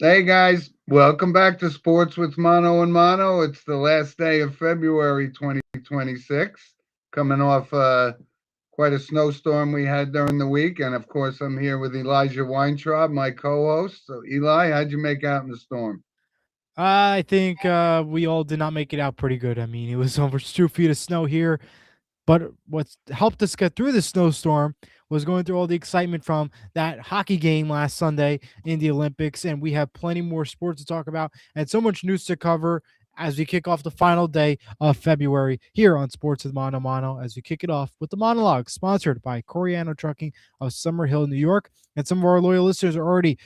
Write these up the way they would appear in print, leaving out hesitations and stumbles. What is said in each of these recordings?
Hey guys, welcome back to Sports with Mono and Mono. It's the last day of February 2026, coming off quite a snowstorm we had during the week. And of course, I'm here with Elijah Weintraub, my co host. So, Eli, how'd you make out in the storm? I think we all did not make it out pretty good. I mean, it was over 2 feet of snow here, but what helped us get through the snowstorm was going through all the excitement from that hockey game last Sunday in the Olympics. And we have plenty more sports to talk about and so much news to cover as we kick off the final day of February here on Sports with Mono Mono. As we kick it off with the Monologue, sponsored by Coriano Trucking of Summer Hill, New York. And some of our loyal listeners are already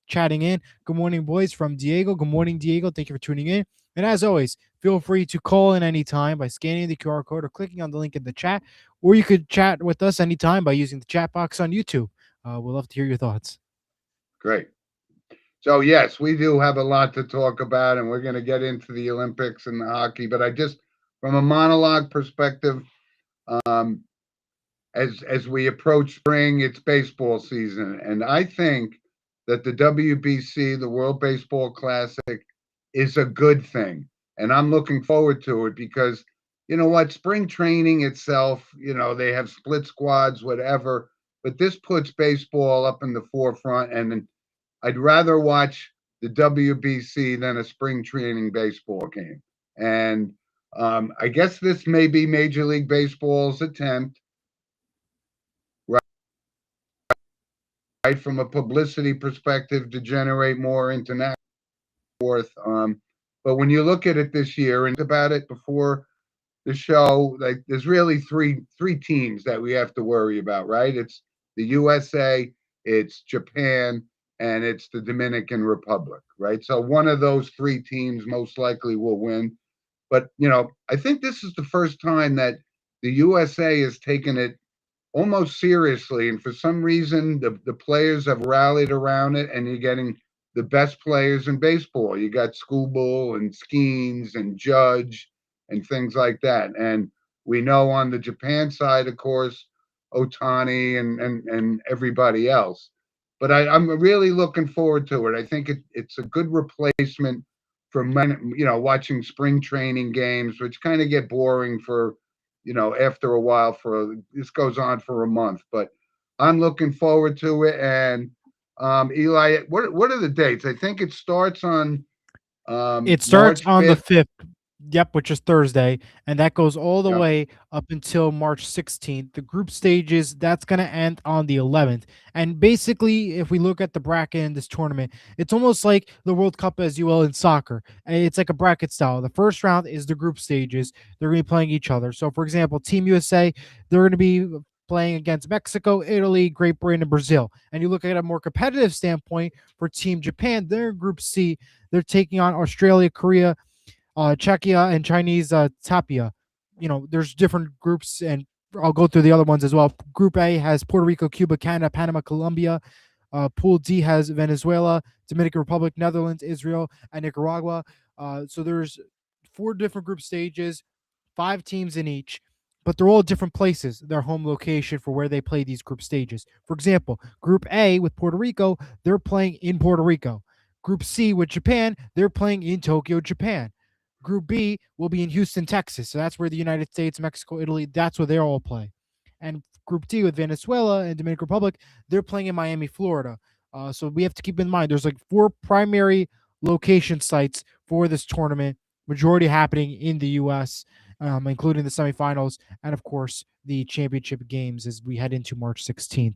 chatting in. Good morning, boys, from Diego. Good morning, Diego. Thank you for tuning in. And as always, feel free to call in anytime by scanning the QR code or clicking on the link in the chat, or you could chat with us anytime by using the chat box on YouTube. We'll love to hear your thoughts. Great. So, yes, we do have a lot to talk about, and we're going to get into the Olympics and the hockey. But from a monologue perspective, um, as we approach spring, it's baseball season, and I think that the WBC, the World Baseball Classic, is a good thing, and I'm looking forward to it because you know what, spring training itself, they have split squads, whatever, but this puts baseball up in the forefront, and I'd rather watch the WBC than a spring training baseball game, and I guess this may be Major League Baseball's attempt, right, from a publicity perspective to generate more international worth. But when you look at it this year and about it before the show, like there's really three teams that we have to worry about, right? It's the USA, it's Japan, and it's the Dominican Republic, right? So one of those three teams most likely will win. But I think this is the first time that the USA has taken it almost seriously. And for some reason, the players have rallied around it, and you're getting the best players in baseball. You got Skubal and Skeens and Judge and things like that. And we know on the Japan side, of course, Otani and everybody else. But I'm really looking forward to it. I think it's a good replacement for watching spring training games, which kind of get boring for after a while. For this goes on for a month, but I'm looking forward to it. And Eli, what are the dates? I think it starts on It starts March on the 5th. 5th, yep, which is Thursday, and that goes all the Yeah. way up until March 16th. The group stages, that's going to end on the 11th. And basically, if we look at the bracket in this tournament, it's almost like the World Cup as you will in soccer. It's like a bracket style. The first round is the group stages. They're going to be playing each other. So, for example, Team USA, they're going to be playing against Mexico, Italy, Great Britain, and Brazil. And you look at a more competitive standpoint for Team Japan, they're in Group C. They're taking on Australia, Korea, Czechia, and Chinese Tapia. There's different groups, and I'll go through the other ones as well. Group A has Puerto Rico, Cuba, Canada, Panama, Colombia. Pool D has Venezuela, Dominican Republic, Netherlands, Israel, and Nicaragua. So there's four different group stages, five teams in each, but they're all different places, their home location for where they play these group stages. For example, Group A with Puerto Rico, they're playing in Puerto Rico. Group C with Japan, they're playing in Tokyo, Japan. Group B will be in Houston, Texas. So that's where the United States, Mexico, Italy, that's where they all play. And Group D with Venezuela and Dominican Republic, they're playing in Miami, Florida. So we have to keep in mind there's like four primary location sites for this tournament, majority happening in the U.S., including the semifinals and, of course, the championship games as we head into March 16th.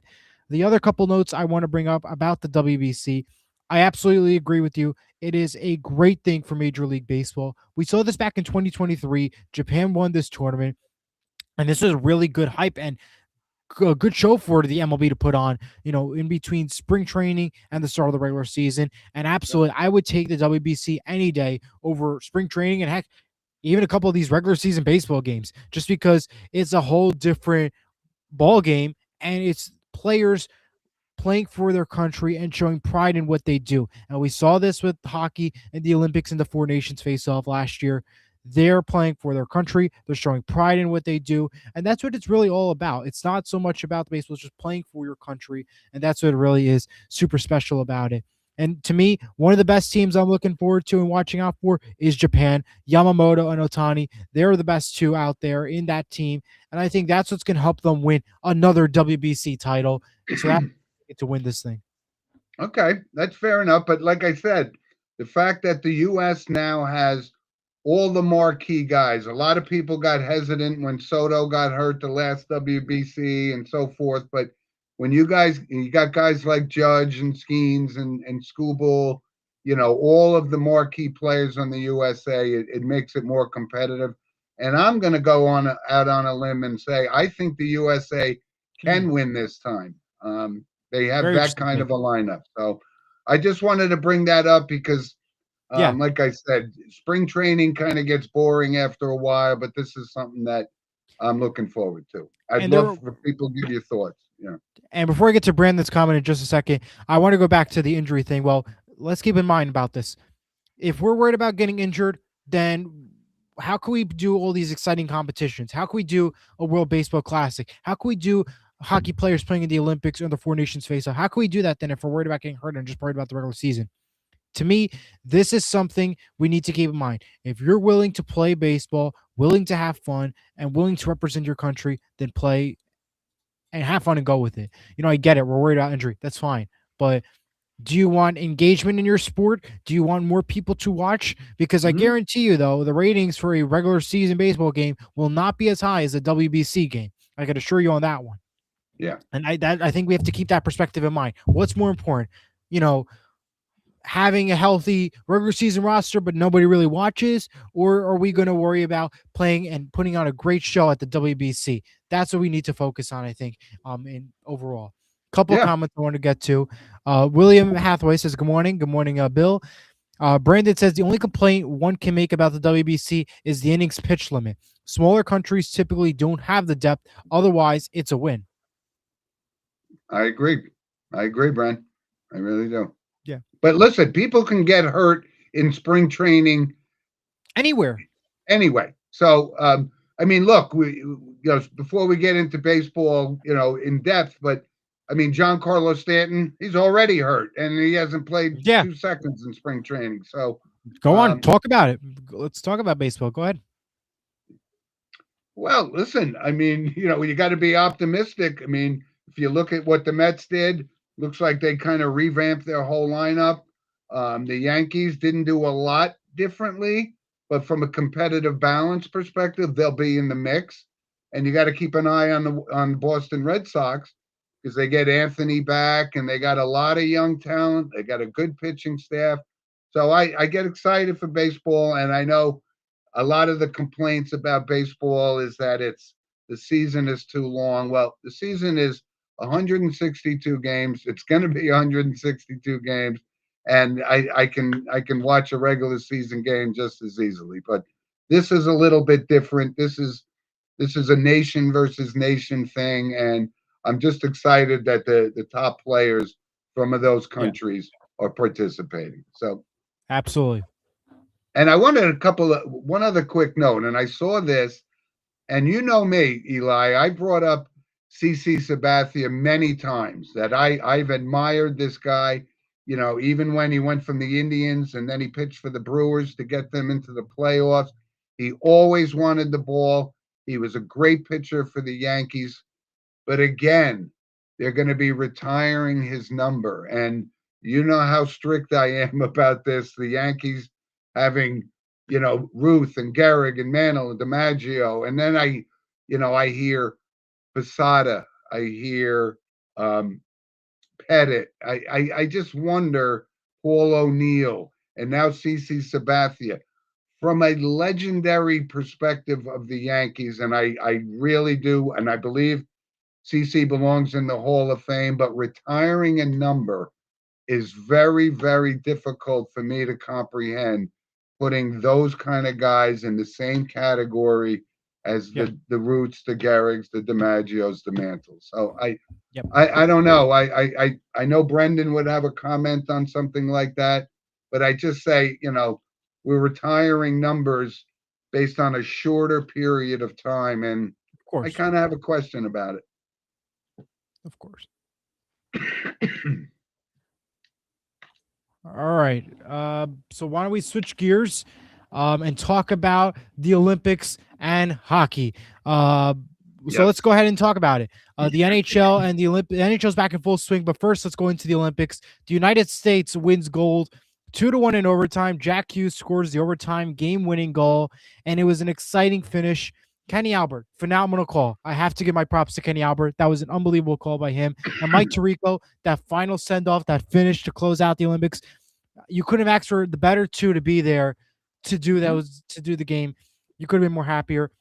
The other couple notes I want to bring up about the WBC, I absolutely agree with you. It is a great thing for Major League Baseball. We saw this back in 2023. Japan won this tournament, and this was really good hype and a good show for the MLB to put on, in between spring training and the start of the regular season. And absolutely, I would take the WBC any day over spring training and heck, even a couple of these regular season baseball games, just because it's a whole different ball game and it's players playing for their country and showing pride in what they do. And we saw this with hockey and the Olympics and the Four Nations face off last year. They're playing for their country. They're showing pride in what they do. And that's what it's really all about. It's not so much about the baseball, it's just playing for your country. And that's what it really is super special about it. And to me, one of the best teams I'm looking forward to and watching out for is Japan. Yamamoto and Otani, they're the best two out there in that team. And I think that's what's going to help them win another WBC title. So that to win this thing. Okay, that's fair enough. But like I said, the fact that the U.S. now has all the marquee guys, a lot of people got hesitant when Soto got hurt the last WBC and so forth. But when you got guys like Judge and Skeens and Scooble, all of the marquee players on the USA, it makes it more competitive. And I'm going to go on out on a limb and say I think the USA Hmm. can win this time. They have Very that interesting kind take. of a lineup. So I just wanted to bring that up because, Yeah. like I said, spring training kind of gets boring after a while, but this is something that I'm looking forward to. I'd And love there for people to give you thoughts. Yeah. and before I get to Brandon's comment in just a second, I want to go back to the injury thing. Well, let's keep in mind about this. If we're worried about getting injured, then how can we do all these exciting competitions? How can we do a World Baseball Classic? How can we do hockey players playing in the Olympics or the Four Nations face off? How can we do that then if we're worried about getting hurt and just worried about the regular season? To me, this is something we need to keep in mind. If you're willing to play baseball, willing to have fun, and willing to represent your country, then play and have fun and go with it. I get it. We're worried about injury. That's fine. But do you want engagement in your sport? Do you want more people to watch? Because I Hmm. guarantee you, though, the ratings for a regular season baseball game will not be as high as a WBC game. I can assure you on that one. Yeah. And I think we have to keep that perspective in mind. What's more important? You know, having a healthy regular season roster, but nobody really watches, or are we going to worry about playing and putting on a great show at the WBC? That's what we need to focus on, I think. In overall, couple of Yeah. comments I want to get to. William Hathaway says, "Good morning, good morning, Bill." Brandon says the only complaint one can make about the WBC is the innings pitch limit. Smaller countries typically don't have the depth. Otherwise, it's a win. I agree. I agree, Brian. I really do. Yeah, But listen, people can get hurt in spring training anywhere. anyway. So, I mean, look, before we get into baseball, in depth, but I mean, John Carlos Stanton, he's already hurt and he hasn't played Yeah, 2 seconds in spring training. So, go on, um, talk about it. Let's talk about baseball. Go ahead. well, listen, I mean, you got to be optimistic. I mean, if you look at what the Mets did, looks like they kind of revamped their whole lineup. The Yankees didn't do a lot differently, but from a competitive balance perspective, they'll be in the mix. And you got to keep an eye on Boston Red Sox because they get Anthony back and they got a lot of young talent. They got a good pitching staff. So I get excited for baseball, and I know a lot of the complaints about baseball is that the season is too long. Well, the season is 162 games. It's going to be 162 games, and I can watch a regular season game just as easily. But this is a little bit different. This is a nation versus nation thing, and I'm just excited that the top players from those Yeah, countries are participating. So, absolutely. and I wanted one other quick note, and I saw this, and you know me, Eli, I brought up CC Sabathia many times that I've admired this guy, even when he went from the Indians and then he pitched for the Brewers to get them into the playoffs. He always wanted the ball. He was a great pitcher for the Yankees. But again, they're going to be retiring his number. And you know how strict I am about this. The Yankees having, Ruth and Gehrig and Mantle and DiMaggio. And then I hear Posada. I hear Pettit. I just wonder Paul O'Neill and now CC Sabathia from a legendary perspective of the Yankees. And I really do. And I believe CC belongs in the Hall of Fame, but retiring a number is very, very difficult for me to comprehend. Putting those kind of guys in the same category as Yeah. the Roots, the Garrigs, the DiMaggios, the Mantles. So I, Yep. I, I don't know. I know Brendan would have a comment on something like that, but I just say, we're retiring numbers based on a shorter period of time, and Of I course. kind of have a question about Of course. it. All right. So why don't we switch gears and talk about the Olympics and hockey? Uh, so let's Yes. go ahead and talk about it. The NHL and the Olympic NHL's back in full swing, but first let's go into the Olympics. The United States wins gold 2-1 in overtime. Jack Hughes scores the overtime game-winning goal, and it was an exciting finish. Kenny Albert, phenomenal call. I have to give my props to Kenny Albert. That was an unbelievable call by him. And Mike Tirico, that final send-off, that finish to close out the Olympics. You couldn't have asked for the better two to be there to do that, was to do the game. You could have been more happier.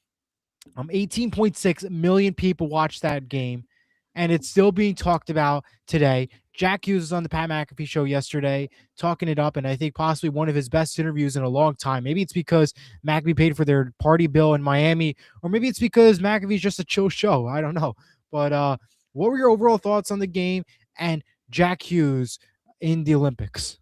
18.6 million people watched that game, and it's still being talked about today. Jack Hughes was on the Pat McAfee show yesterday talking it up, and I think possibly one of his best interviews in a long time. Maybe it's because McAfee paid for their party bill in Miami, or maybe it's because McAfee's just a chill show. I don't know. But what were your overall thoughts on the game and Jack Hughes in the Olympics?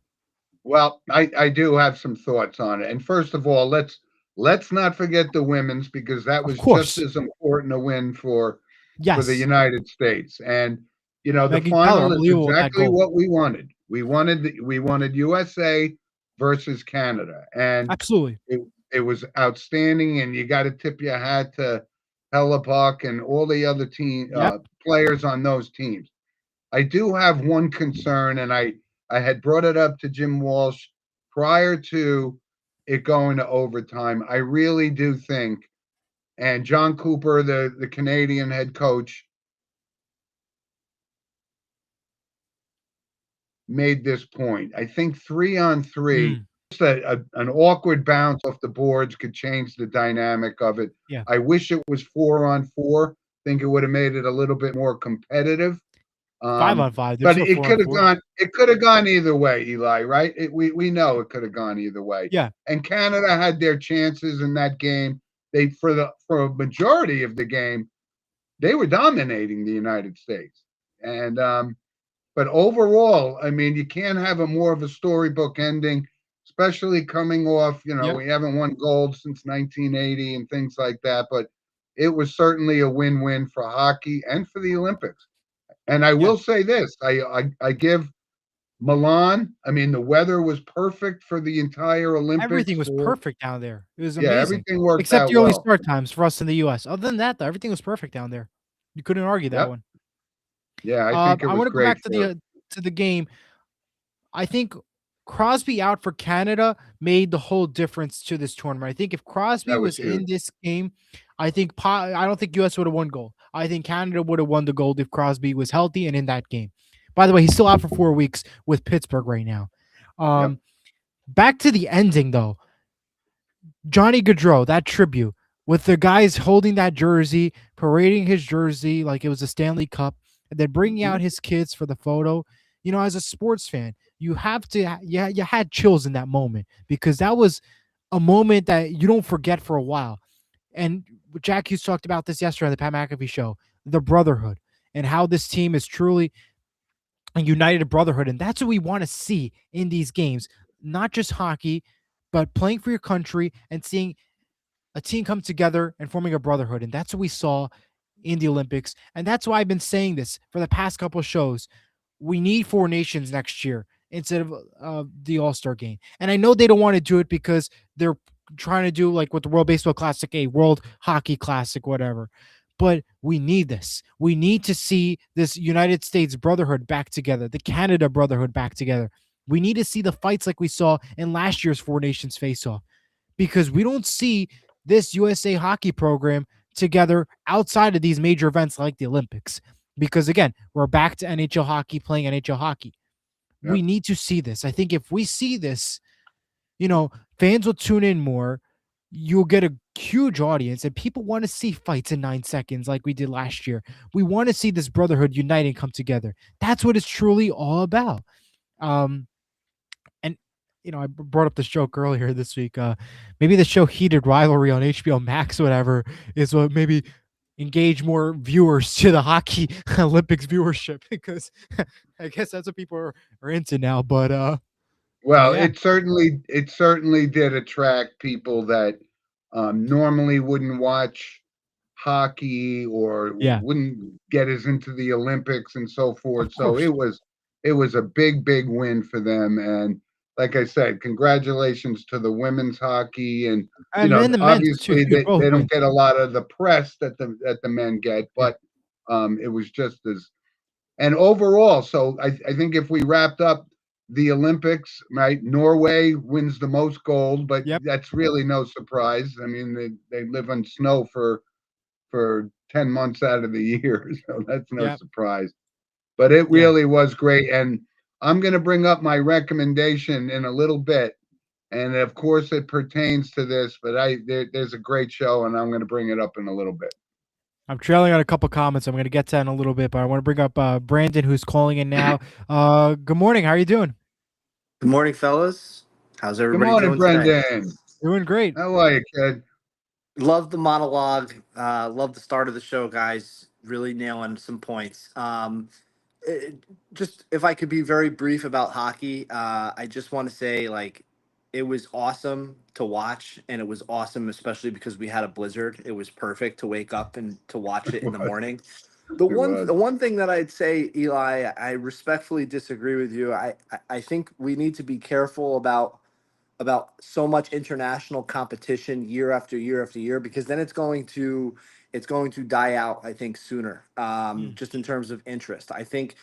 Well, I do have some thoughts on it. And first of all, let's not forget the women's, because that Of was just course. as important a win for the Yes. United States. And the Megan Keller, final is unbelievable with that exactly goal. what we wanted. We wanted USA versus Canada, and Absolutely. it it was outstanding. And you got to tip your hat to Hella Buck and all the other team Yep. players on those teams. I do have one concern, and I had brought it up to Jim Walsh prior to it going to overtime. I really do think, and John Cooper, the Canadian head coach, made this point. I think 3-on-3, Mm, just an awkward bounce off the boards could change the dynamic of it. yeah. I wish it was 4-on-4. Think it would have made it a little bit more competitive. 5-on-5. There's But no it four on could have four. gone. It could have gone either way, Eli. Right? We know it could have gone either way. Yeah. And Canada had their chances in that game. They for a majority of the game, they were dominating the United States. And but overall, I mean, you can't have a more of a storybook ending, especially coming off. Yep. We haven't won gold since 1980 and things like that. But it was certainly a win-win for hockey and for the Olympics. And I Yeah. will say this: I give Milan. I mean, the weather was perfect for the entire Olympics. Everything was For perfect down there. It was Yeah, amazing. everything worked Except out the early well. start times for us in the US. Other than that, though, everything was perfect down there. You couldn't argue that Yep. one. Yeah, I think it I was want to go great back for us. to the game. I think Crosby out for Canada made the whole difference to this tournament. I think if Crosby That was was in huge. this game, I don't think US would have won gold. I think Canada would have won the gold if Crosby was healthy and in that game. By the way, he's still out for 4 weeks with Pittsburgh right now. Yep. Back to the ending though. Johnny Gaudreau, that tribute with the guys holding that jersey, parading his jersey like it was a Stanley Cup, and then bringing Mhm. out his kids for the photo. As a sports fan, you have to, yeah, you had chills in that moment because that was a moment that you don't forget for a while. And Jack Hughes talked about this yesterday on the Pat McAfee show, the brotherhood and how this team is truly a united brotherhood. And that's what we want to see in these games, not just hockey, but playing for your country and seeing a team come together and forming a brotherhood. And that's what we saw in the Olympics. And that's why I've been saying this for the past couple of shows. We need four nations next year instead of the All Star game. And I know they don't want to do it because they're trying to do like with the World Baseball Classic, a World Hockey Classic, whatever. But we need this. We need to see this United States brotherhood back together, the Canada brotherhood back together. We need to see the fights like we saw in last year's Four Nations face off because we don't see this USA hockey program together outside of these major events like the Olympics. Because again, we're back to NHL hockey playing NHL hockey. We Yep. need to see this. I think if we see this, you know, fans will tune in more. You'll get a huge audience, and people want to see fights in 9 seconds like we did last year. We want to see this brotherhood unite and come together. That's what it's truly all about. Um, and I brought up this joke earlier this week. Maybe the show Heated Rivalry on HBO Max, whatever, is what maybe engage more viewers to the hockey Olympics viewership because I guess that's what people are into now. But Well, yeah, it certainly did attract people that normally wouldn't watch hockey or yeah, wouldn't get as into the Olympics and so of forth. So course, it was a big win for them. And like I said, congratulations to the women's hockey, and And the men's too. obviously Both they don't wins. get a lot of the press that the men get, Yeah. but it was just as, and overall. So I think if we wrapped up the Olympics, right, Norway wins the most gold, but Yep. that's really no surprise. I mean, they live in snow for 10 months out of the year, so that's no Yep. surprise. But it Yeah. really was great. And I'm going to bring up my recommendation in a little bit. And of course, it pertains to this, but there's a great show, and I'm going to bring it up in a little bit. I'm trailing on a couple comments. I'm going to get to that in a little bit, but I want to bring up Brandon, who's calling in now. Good morning. How are you doing? Good morning, fellas. How's Good everybody morning, doing today? Brendan. Doing great. How are you, kid? Love the monologue. Love the start of the show, guys. Really nailing some points. Just if I could be very brief about hockey, I just want to say like it was awesome to watch, and it was awesome especially because we had a blizzard. It was perfect to wake up and to watch it It in the was. morning. It The was. one thing that I'd say, Eli, I respectfully disagree with you. I think we need to be careful about so much international competition year after year after year, because then it's going to die out, I think, sooner, Mm. just in terms of interest. I think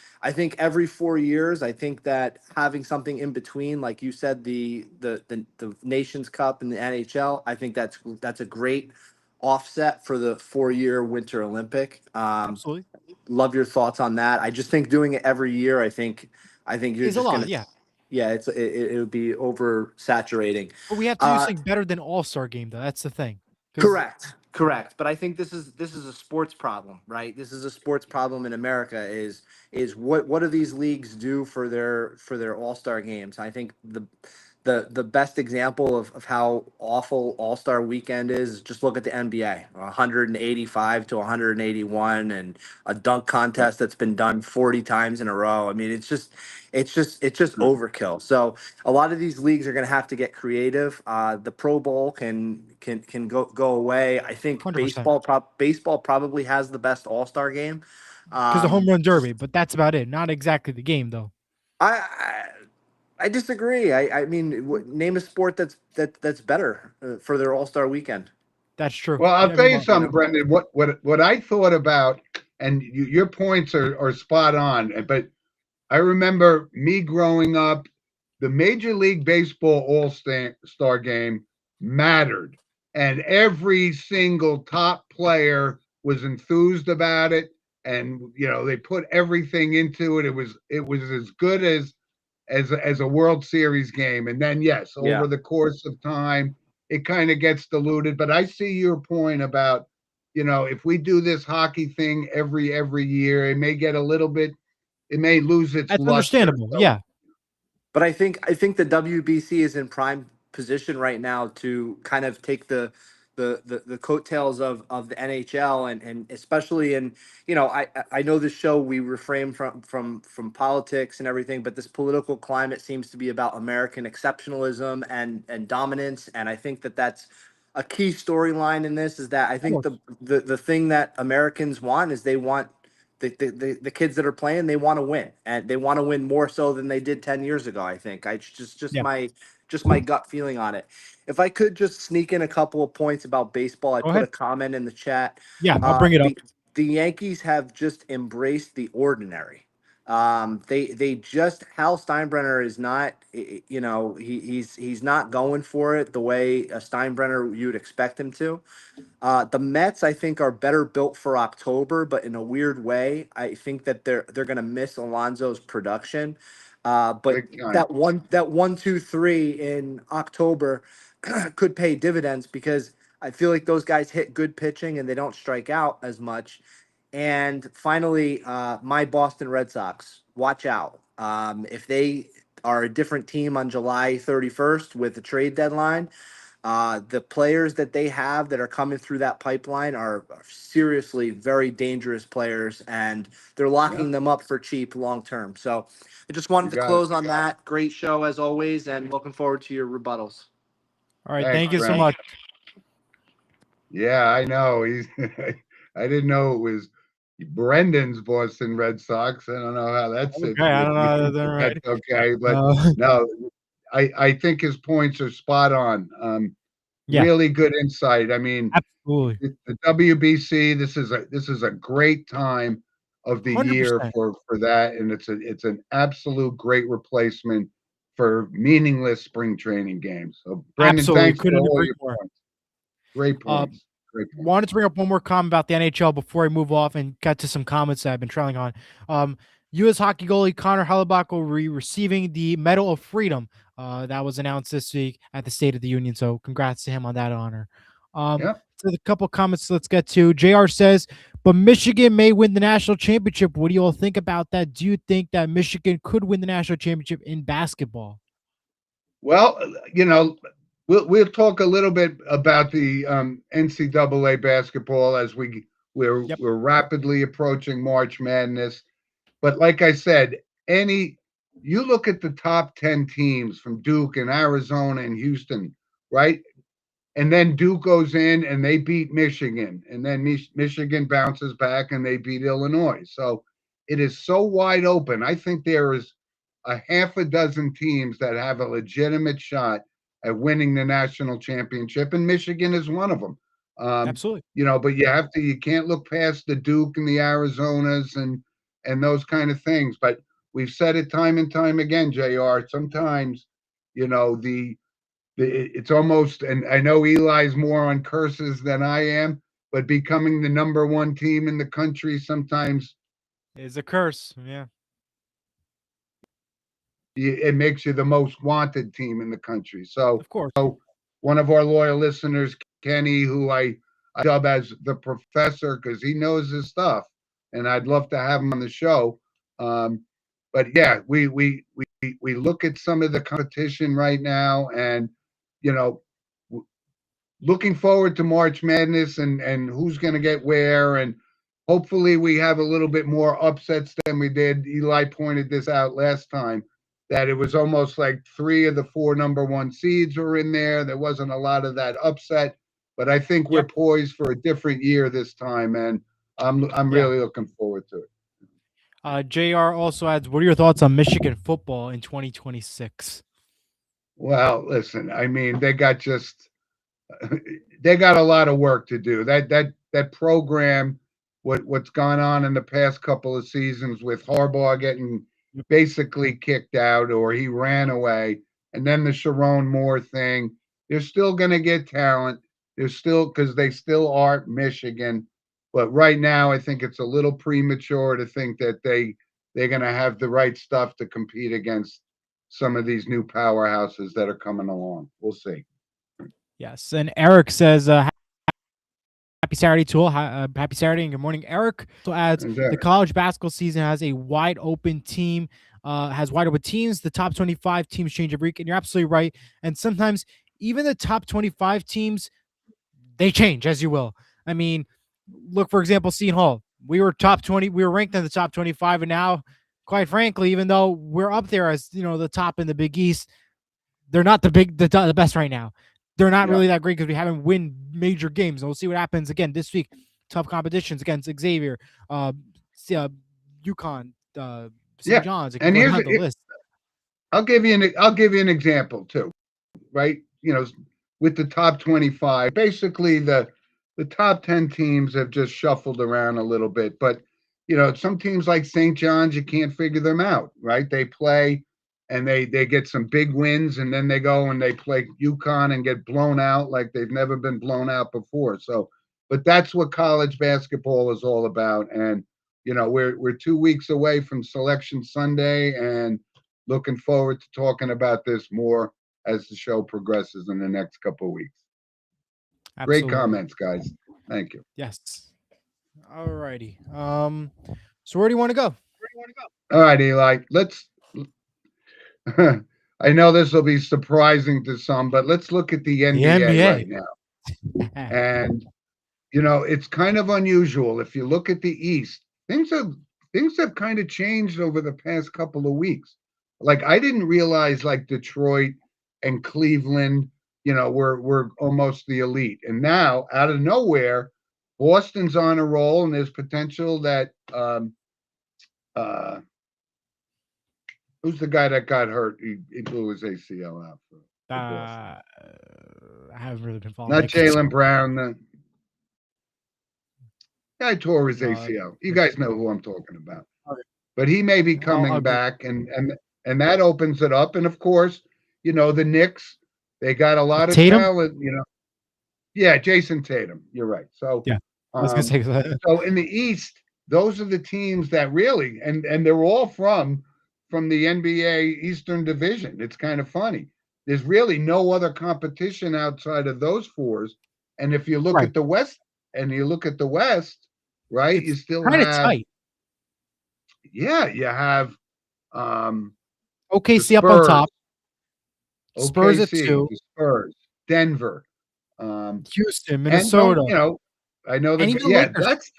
every 4 years, I think that having something in between, like you said, the Nations Cup and the NHL, I think that's a great offset for the 4 year Winter Olympic. Absolutely. Love your thoughts on that. I just think doing it every year, I think you're Is a just lot. gonna, Yeah. yeah, it would be oversaturating. But we have to do Uh, something better than All-Star game, though. That's the thing. Because correct. But I think this is a sports problem, right? This is a sports problem in America. Is what do these leagues do for their All Star games? I think the best example of how awful All Star Weekend is, just look at the NBA, 185 to 181, and a dunk Yeah. contest that's been done 40 times in a row. I mean, it's just overkill. So a lot of these leagues are going to have to get creative. The Pro Bowl can go away. I think 100%. baseball probably has the best All Star game. Because the home Um, run derby, but that's about it. Not exactly the game, though. I, I I disagree. I mean, name a sport that's better for their All Star weekend. That's true. Well, I'll I tell mean, you You something, know, Brendan. What I thought about, and your points are spot on. But I remember me growing up, the Major League Baseball All-Star game mattered, and every single top player was enthused about it, and they put everything into it. It was as good as a World Series game. And then yes, yeah. over the course of time, it kind of gets diluted. But I see your point about, if we do this hockey thing every year, it may get a little bit, it may lose its that's luster. understandable. So Yeah. But I think the WBC is in prime position right now to kind of take the coattails of the NHL, and especially in, I know the show we refrain from politics and everything, but this political climate seems to be about American exceptionalism and dominance, and I think that that's a key storyline in this. Is that I think Almost. the thing that Americans want is they want the kids that are playing, they want to win, and they want to win more so than they did 10 years ago. I think I Yeah. just my gut feeling on it. If I could just sneak in a couple of points about baseball, I Go put ahead. a comment in the chat. Yeah. I'll uh bring it up. the the Yankees have just embraced the ordinary. They just, Hal Steinbrenner is not, he's not going for it the way a Steinbrenner you'd expect him to. The Mets, I think, are better built for October, but in a weird way, I think that they're going to miss Alonso's production. But big time. that 1, 2, 3 in October could pay dividends, because I feel like those guys hit good pitching and they don't strike out as much. And finally, my Boston Red Sox, watch out. If they are a different team on July 31st with the trade deadline, the players that they have that are coming through that pipeline are seriously very dangerous players, and they're Yeah, locking them up for cheap long term. So I just you wanted to got it. close on that. Great show as always, and looking forward to your rebuttals. All right. Thanks, Thank you so Brent. much. Yeah, I know. He's I didn't know it was Brendan's Boston Red Sox. I don't know how that Okay. sits I with don't you, know. but All that's right. okay. But Uh, no, I think his points are spot on. Yeah, Really good insight. I mean, absolutely. the WBC, this is a great time of the year 100%. for that, and it's an absolute great replacement for meaningless spring training games. So, Brendan, Absolutely. thanks for Couldn't all agree your more. points. Great Uh, points. Great points. Wanted to bring up one more comment about the NHL before I move off and get to some comments that I've been trailing on. U.S. hockey goalie Connor Hellebuyck will be receiving the Medal of Freedom. That was announced this week at the State of the Union. So congrats to him on that honor. Yep. So the couple comments let's get to. JR says, but Michigan may win the national championship. What do you all think about that? Do you think that Michigan could win the national championship in basketball? Well, we'll talk a little bit about the NCAA basketball as Yep. we're rapidly approaching March Madness. But like I said, you look at the top 10 teams from Duke and Arizona and Houston, right? And then Duke goes in and they beat Michigan, and then Michigan bounces back and they beat Illinois. So it is so wide open. I think there is a half a dozen teams that have a legitimate shot at winning the national championship, and Michigan is one of them. Absolutely. But you can't look past the Duke and the Arizonas and those kind of things. But we've said it time and time again, JR. Sometimes, the it's almost, and I know Eli's more on curses than I am, but becoming the number one team in the country sometimes Is a curse. Yeah. it makes you the most wanted team in the country. So Of course. one of our loyal listeners, Kenny, who I dub as the professor because he knows his stuff, and I'd love to have him on the show. But yeah, we look at some of the competition right now, and you know, looking forward to March Madness and who's going to get where, and hopefully we have a little bit more upsets than we did. Eli pointed this out last time that it was almost like 3 of the 4 number 1 seeds were in there. There wasn't a lot of that upset, but I think we're Yep. poised for a different year this time, and I'm Yeah. really looking forward to it. JR also adds, what are your thoughts on Michigan football in 2026? Well, listen, I mean, they got a lot of work to do. That program, what's gone on in the past couple of seasons with Harbaugh getting basically kicked out or he ran away, and then the Sharon Moore thing. They're still going to get talent. They're still because they still are Michigan, but right now I think it's a little premature to think that they're going to have the right stuff to compete against some of these new powerhouses that are coming along. We'll see. Yes. And Eric says, happy Saturday to all. Happy Saturday and good morning, Eric. So adds, the college basketball season has a wide open team, has wide open teams. The top 25 teams change every week. And you're absolutely right. And sometimes even the top 25 teams, they change, as you will. I mean, look, for example, Seton Hall. We were top 20. We were ranked in the top 25. And now, quite frankly, even though we're up there as, the top in the Big East, they're not the best right now. They're not really that great because we haven't win major games. And we'll see what happens again this week. Tough competitions against Xavier, UConn, St. John's. I can And go down the list. I'll give you an example too, right? With the top 25, basically the top 10 teams have just shuffled around a little bit, but some teams like St. John's, you can't figure them out, right? They play and they get some big wins, and then they go and they play UConn and get blown out like they've never been blown out before. So, but that's what college basketball is all about. And we're 2 weeks away from Selection Sunday, and looking forward to talking about this more as the show progresses in the next couple of weeks. Absolutely. Great comments, guys. Thank you. Yes. All righty. So where do you want to go? All right, Eli. Let's. I know this will be surprising to some, but let's look at the NBA right now. And it's kind of unusual. If you look at the East, things have kind of changed over the past couple of weeks. Like, I didn't realize like Detroit and Cleveland, were almost the elite. And now out of nowhere, Boston's on a roll, and there's potential that Who's the guy that got hurt? He blew his ACL out for Boston. I haven't really been following. Not Jaylen Brown. The guy tore his No, ACL. You guys know who I'm talking about. okay. But he may be I'll coming get back, and that opens it up. And of course, you know, the Knicks, they got a lot of Tatum. talent. You know, yeah, Jason Tatum. You're right. So, Yeah, I was gonna say that. so in the East, those are the teams that really, and they're all from the NBA Eastern Division. It's kind of funny. There's really no other competition outside of those fours. And if you look Right. at the West, right, you It's still kind of have, tight. yeah, you have the OKC up on Spurs, top. Spurs at OKC, 2. the Spurs, Denver, um, Houston, and Minnesota, you know, I know and that, even yeah, Lakers.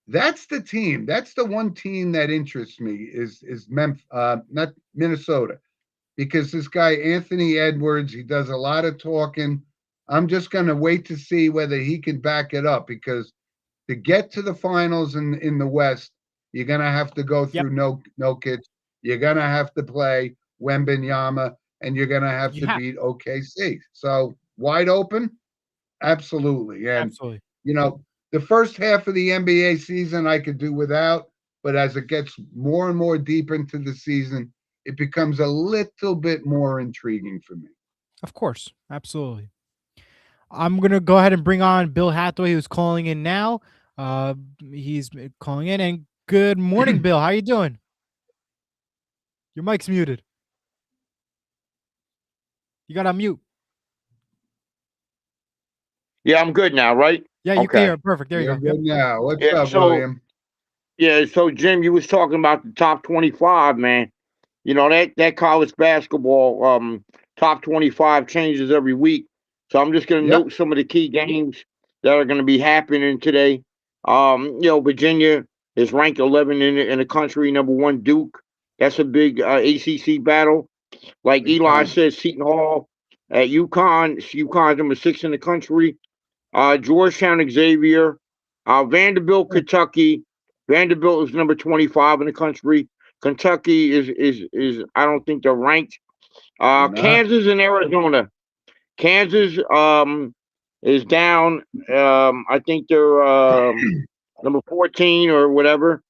that's the team. That's the one team that interests me is Memphis, not Minnesota, because this guy Anthony Edwards, he does a lot of talking. I'm just going to wait to see whether he can back it up, because to get to the finals in the West, you're going to have to go Yep. through Jokic. You're going to have to play Wembanyama, and you're going to have You to have beat OKC. So wide open, absolutely. And absolutely. you know, the first half of the NBA season I could do without, but as it gets more and more deep into the season, it becomes a little bit more intriguing for me. Of course, absolutely. I'm gonna go ahead and bring on Bill Hathaway, who's calling in now. He's calling in, and good morning, Bill. How you doing? Your mic's muted. You got to mute. Yeah, I'm good now, right? Yeah, you can Okay. hear. Perfect. There you You're go. Yep. good now. What's Yeah, up, so William? so Jim, you was talking about the top 25, man. You know, that college basketball top 25 changes every week. So I'm just gonna Yep. note some of the key games that are gonna be happening today. You know, Virginia is ranked 11 in the country, number 1 Duke. That's a big ACC battle. Like Big Eli time. said, Seton Hall at UConn. UConn's number 6 in the country. Georgetown Xavier, Vanderbilt, Kentucky. Vanderbilt is number 25 in the country. Kentucky is I don't think they're ranked. They're not. Kansas and Arizona. Kansas is down. I think they're number 14 or whatever.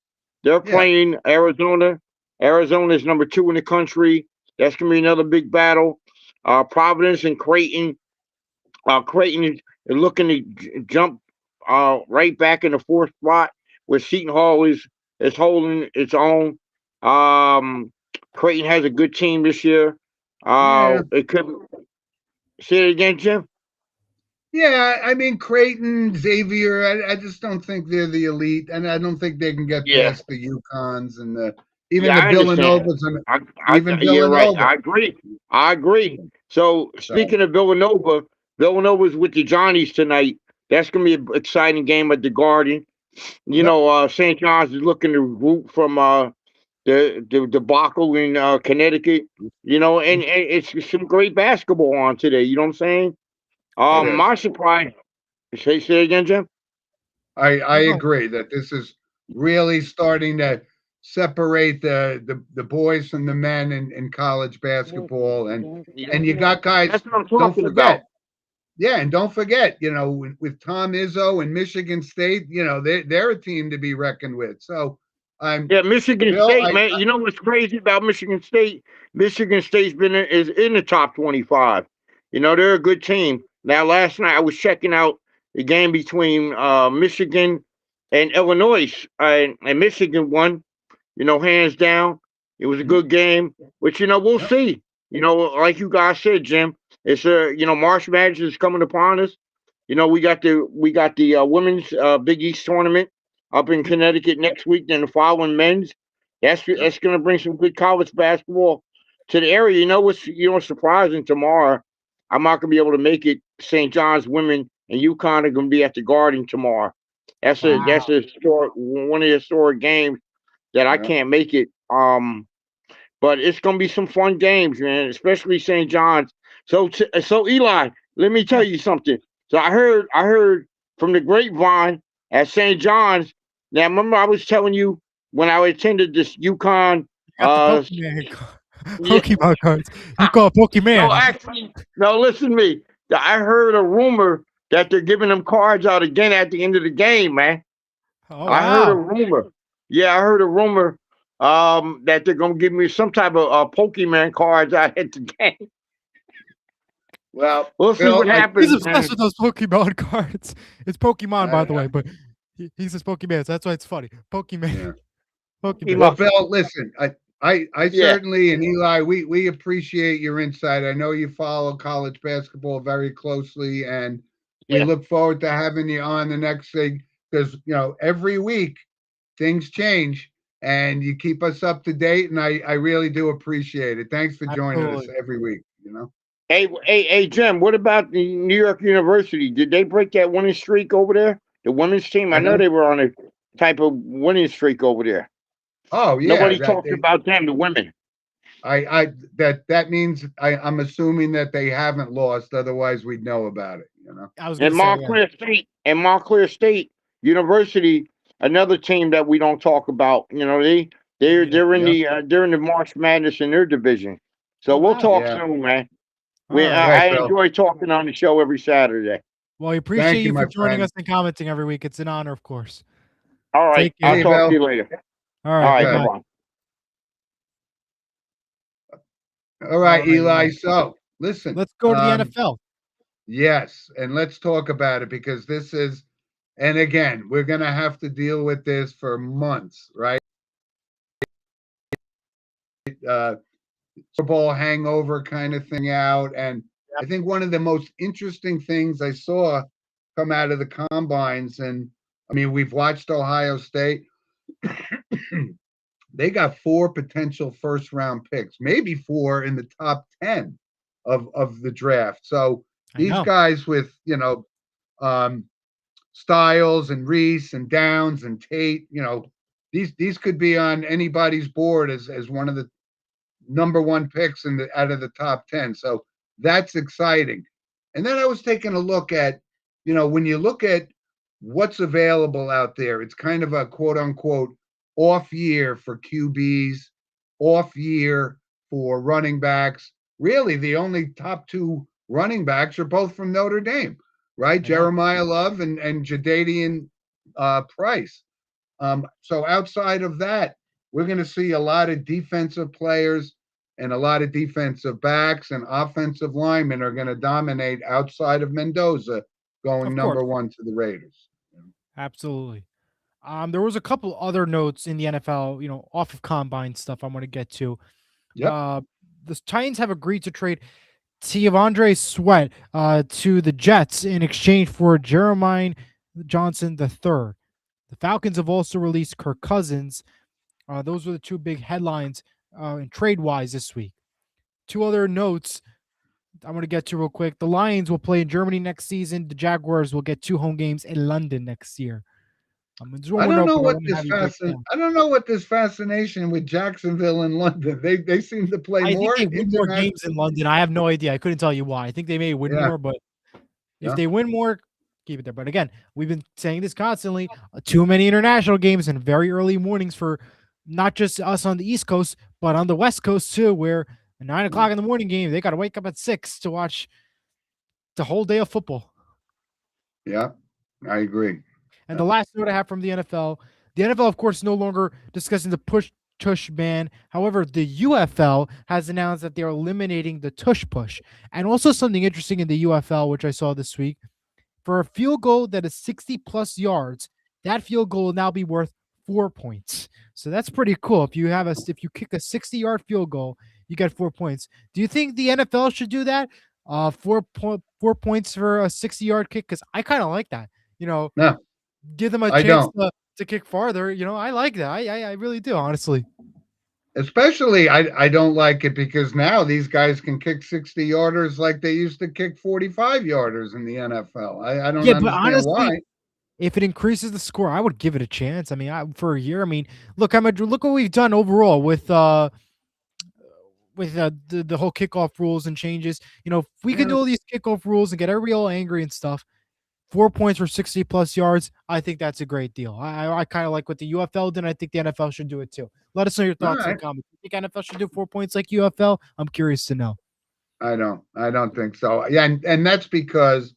They're Yeah. playing Arizona. Arizona is number 2 in the country. That's gonna be another big battle. Providence and Creighton. Creighton is looking to jump right back in the 4th spot, where Seton Hall is holding its own. Creighton has a good team this year. Yeah. It could say it again, Jim. Yeah, I mean Creighton, Xavier, I just don't think they're the elite, and I don't think they can get Yeah, past the UConns and even yeah, the I understand. Villanovas and I even yeah, right. Villanova. I agree. I agree. So So speaking of Villanova, Villanova's with the Johnnies tonight. That's gonna be an exciting game at the Garden. You yep, know, St. John's is looking to root from the debacle in Connecticut. You know, and it's some great basketball on today. You know what I'm saying? it is. My surprise. Say it again, Jim. I No, go. agree that this is really starting to separate the boys from the men in college basketball, and you got guys. That's what I'm Don't talking about. forget, yeah, and don't forget, you know, with Tom Izzo and Michigan State, you know, they're a team to be reckoned with. So I'm Yeah, Michigan Bill. State, man. You know what's crazy about Michigan State? Michigan State's is in the top 25. You know, they're a good team. Now, last night I was checking out the game between Michigan and Illinois, and Michigan won. You know, hands down. It was a good game, but you know, we'll Yep, see. You know, like you guys said, Jim, it's March Madness is coming upon us. You know, we got the women's Big East tournament up in Connecticut next week. Then the following men's. yep. That's going to bring some good college basketball to the area. What's surprising tomorrow? I'm not going to be able to make it. St. John's women and UConn are going to be at the Garden tomorrow. That's Wow. a historic, one of the historic games that I Yeah. can't make it. But it's gonna be some fun games, man, especially St. John's. So Eli, let me tell Yeah. you something. So I heard from the grapevine at St. John's. Now remember I was telling you when I attended this UConn got the Uh, Pokemon, yeah. Pokemon cards. You call Pokemon. No, actually, no. Listen to me. I heard a rumor that they're giving them cards out again at the end of the game, man. Oh I heard a wow. rumor. Yeah, I heard a rumor. That they're gonna give me some type of Pokemon cards out at the game. Well, We'll see Bill, what He's happens, obsessed man. with those Pokemon cards. It's Pokemon, by the I way, but he says Pokemon, so that's why it's funny. Pokemon. yeah. Pokemon. Well, Bill, listen, I Yeah, certainly and Eli, we appreciate your insight. I know you follow college basketball very closely, and we yeah. look forward to having you on the next thing because every week things change and you keep us up to date, and I really do appreciate it. Thanks for joining us Absolutely. every week. Hey, Jim. What about the New York University? Did they break that winning streak over there? The women's team. I I know know. they were on a type of winning streak over there. Oh yeah, Nobody talks about them. The women. I that means I'm assuming that they haven't lost, otherwise we'd know about it. I was And gonna say, yeah. Montclair State University, another team that we don't talk about. They're Yeah. they're in the March Madness in their division. So Oh we'll wow. talk Yeah. soon, man. All right. All right, I Bill. enjoy talking on the show every Saturday. Well, we appreciate you, you for my joining friend. us and commenting every week. It's an honor, of course. All right, Take care. I'll Hey, talk to Bill. you later. All All right. right, Okay. Bye-bye. bye-bye. All right, All right, Eli. Eli. So listen, Let's go to the NFL. yes, and let's talk about it because this is, and again, we're gonna have to deal with this for months, right? Super Bowl hangover kind of thing out, and I think one of the most interesting things I saw come out of the combines, and I mean, we've watched Ohio State. They got 4 potential first round picks, maybe 4 in the top 10 of the draft. So I these know. guys with, um, Styles and Reese and Downs and Tate, these could be on anybody's board as one of the number 1 picks out of the top 10. So that's exciting. And then I was taking a look at, when you look at what's available out there, it's kind of a quote unquote off year for QBs, off year for running backs. Really, the only top 2 running backs are both from Notre Dame, right? I know. Jeremiah Love and Jadadian Price. So outside of that, we're going to see a lot of defensive players and a lot of defensive backs and offensive linemen are going to dominate outside of Mendoza going Of course. number 1 to the Raiders. Absolutely. There was a couple other notes in the NFL, off of combine stuff I want to get to. Yep. The Titans have agreed to trade Tiavondre Sweat to the Jets in exchange for Jeremiah Johnson III. The Falcons have also released Kirk Cousins. Those were the 2 big headlines in trade-wise this week. 2 other notes I want to get to real quick. The Lions will play in Germany next season. The Jaguars will get 2 home games in London next year. There's one I more don't note, know but I what want to this have you break down. I don't know what this fascination with Jacksonville and London. They seem to play I think more they win more international. games in London. I have no idea. I couldn't tell you why. I think they may win Yeah. more, but if Yeah. they win more, keep it there. But again, we've been saying this constantly. Too many international games and very early mornings for not just us on the East Coast, but on the West Coast too, where a 9 o'clock in the morning game, they got to wake up at 6 to watch the whole day of football. Yeah, I agree. And the last note I have from the NFL, of course, no longer discussing the push ban. However, the UFL has announced that they are eliminating the push. And also something interesting in the UFL, which I saw this week, for a field goal that is 60 plus yards, that field goal will now be worth 4 points. So that's pretty cool. If you kick a 60-yard field goal, you get 4 points. Do you think the NFL should do that? 4 points for a 60-yard kick? Because I kind of like that. No, Give them a I chance don't. to kick farther. I like that. I really do, honestly. Especially, I don't like it because now these guys can kick 60-yarders like they used to kick 45-yarders in the NFL. I don't Yeah, but understand honestly, why. if it increases the score, I would give it a chance. I mean, for a year. I mean, look what we've done overall with the whole kickoff rules and changes. If we could Yeah. do all these kickoff rules and get everybody all angry and stuff, 4 points for 60 plus yards. I think that's a great deal. I kind of like what the UFL did. And I think the NFL should do it too. Let us know your All thoughts in the right. comments. You think NFL should do 4 points like UFL? I'm curious to know. I don't think so. Yeah, and that's because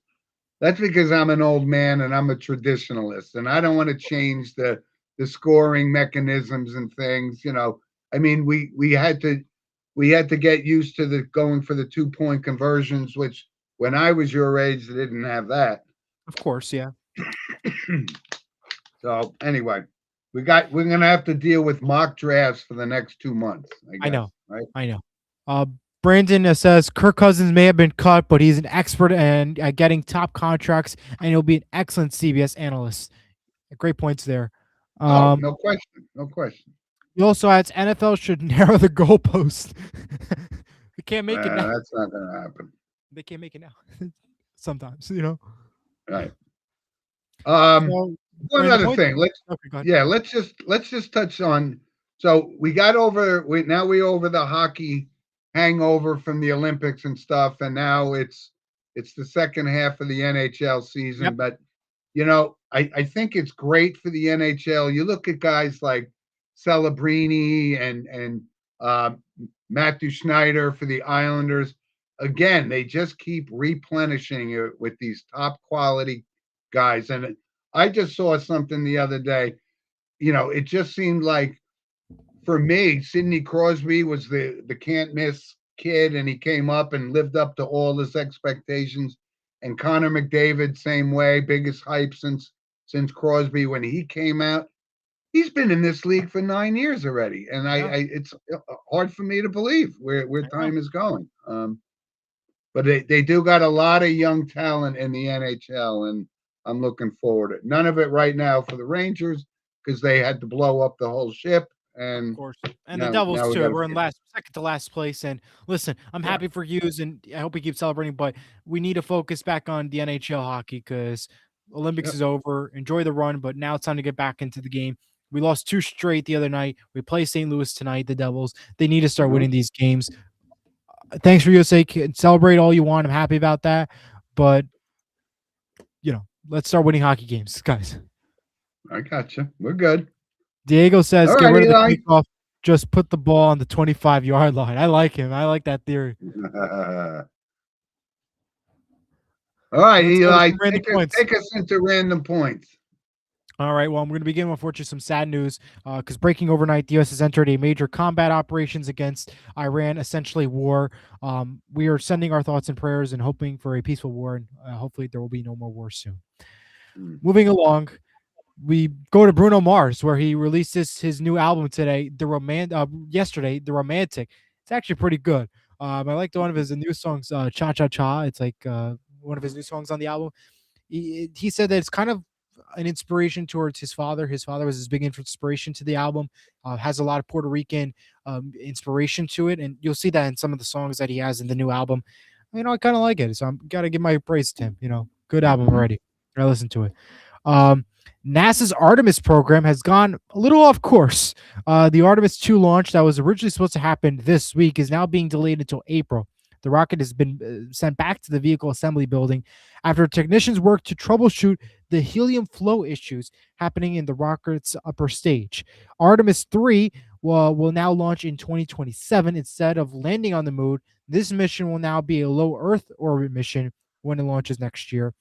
I'm an old man and I'm a traditionalist, and I don't want to change the scoring mechanisms and things. I mean, we had to get used to the going for the 2-point conversions, which when I was your age, they didn't have that. Of course, yeah. So anyway, we're gonna have to deal with mock drafts for the next 2 months. I guess, I know. right? I know. Brandon says Kirk Cousins may have been cut, but he's an expert and at getting top contracts, and he'll be an excellent CBS analyst. Great points there. Oh, no question, no question. He also adds NFL should narrow the goalpost. They can't make it now. That's not gonna happen. They can't make it now. Sometimes, you know. Right. So, One other thing. Okay, go ahead. Yeah, let's just touch on. So we got over. We over the hockey hangover from the Olympics and stuff, and now it's the second half of the NHL season. Yep. But I think it's great for the NHL. You look at guys like Celebrini and Matthew Schneider for the Islanders. Again, they just keep replenishing it with these top quality guys. And I just saw something the other day. It just seemed like, for me, Sidney Crosby was the can't miss kid, and he came up and lived up to all his expectations. And Connor McDavid, same way, biggest hype since Crosby when he came out. He's been in this league for 9 years already, and it's hard for me to believe where time is going. But they do got a lot of young talent in the NHL, and I'm looking forward to it. None of it right now for the Rangers because they had to blow up the whole ship. And of course, and the Devils we too. gotta We're in see. second to last place. And listen, I'm happy for Hughes, and I hope he keeps celebrating. But we need to focus back on the NHL hockey because Olympics Yep. is over. Enjoy the run, but now it's time to get back into the game. We lost 2 straight the other night. We play St. Louis tonight. The Devils. They need to start winning these games. Thanks for USA. Celebrate all you want. I'm happy about that. But let's start winning hockey games, guys. I got you. We're good. Diego says, All get right, rid of Eli. the kickoff. Just put the ball on the 25-yard line. I like him. I like that theory. All right, Let's go to Eli, some random points. take us into random points. All right. Well, I'm going to begin with, unfortunately, some sad news because breaking overnight, the U.S. has entered a major combat operations against Iran, essentially war. We are sending our thoughts and prayers and hoping for a peaceful war, and hopefully there will be no more war soon. Moving along, we go to Bruno Mars, where he released his new album today, yesterday, The Romantic. It's actually pretty good. I liked one of his new songs, Cha Cha Cha. It's like one of his new songs on the album. He said that it's kind of an inspiration towards his father. His father was his big inspiration to the album. Has a lot of Puerto Rican inspiration to it, and you'll see that in some of the songs that he has in the new album. I kind of like it, so I'm gotta give my praise to him. Good album already. I listened to it. NASA's Artemis program has gone a little off course. The Artemis 2 launch that was originally supposed to happen this week is now being delayed until April. The rocket has been sent back to the vehicle assembly building after technicians worked to troubleshoot the helium flow issues happening in the rocket's upper stage. Artemis 3 will now launch in 2027 instead of landing on the moon. This mission will now be a low Earth orbit mission when it launches next year.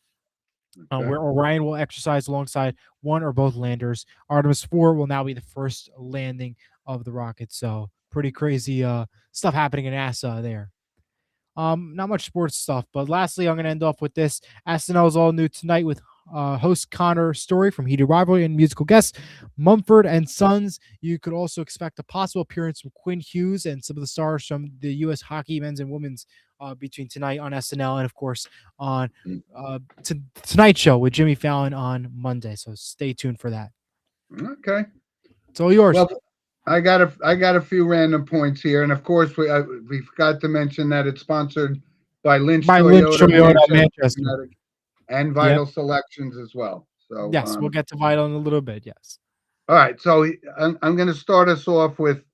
Where Orion will exercise alongside one or both landers. Artemis 4 will now be the first landing of the rocket. So pretty crazy stuff happening in NASA there. Not much sports stuff, but lastly, I'm going to end off with this. SNL is all new tonight with host Connor Story from Heated Rivalry and musical guests Mumford and Sons. You could also expect a possible appearance from Quinn Hughes and some of the stars from the U.S. hockey men's and women's between tonight on SNL and, of course, on Tonight Show with Jimmy Fallon on Monday. So stay tuned for that. Okay. It's all yours. Well, I got a few random points here, and of course we forgot to mention that it's sponsored by Lynch Toyota Manchester. And Vital Selections as well. So yes, we'll get to Vital in a little bit. Yes. All right, so I'm going to start us off with.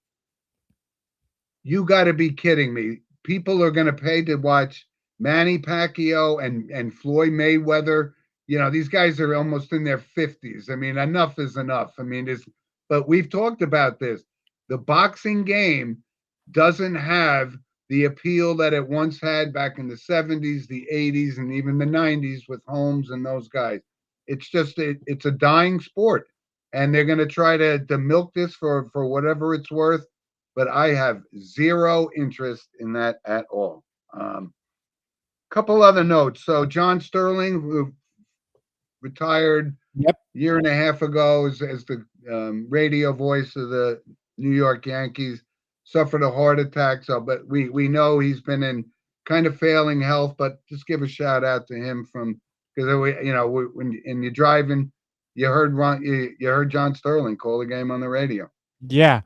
You got to be kidding me! People are going to pay to watch Manny Pacquiao and Floyd Mayweather these guys are almost in their 50s. I mean, enough is enough. I mean, but we've talked about this. The boxing game doesn't have the appeal that it once had back in the 70s, the 80s, and even the 90s with Holmes and those guys. It's just it's a dying sport, and they're going to try to milk this for whatever it's worth. But I have zero interest in that at all. Couple other notes. So John Sterling, who retired Yep. a year and a half ago as the radio voice of the New York Yankees, suffered a heart attack. So, but we know he's been in kind of failing health. But just give a shout out to him because when you're driving, you heard John Sterling call the game on the radio. Yeah.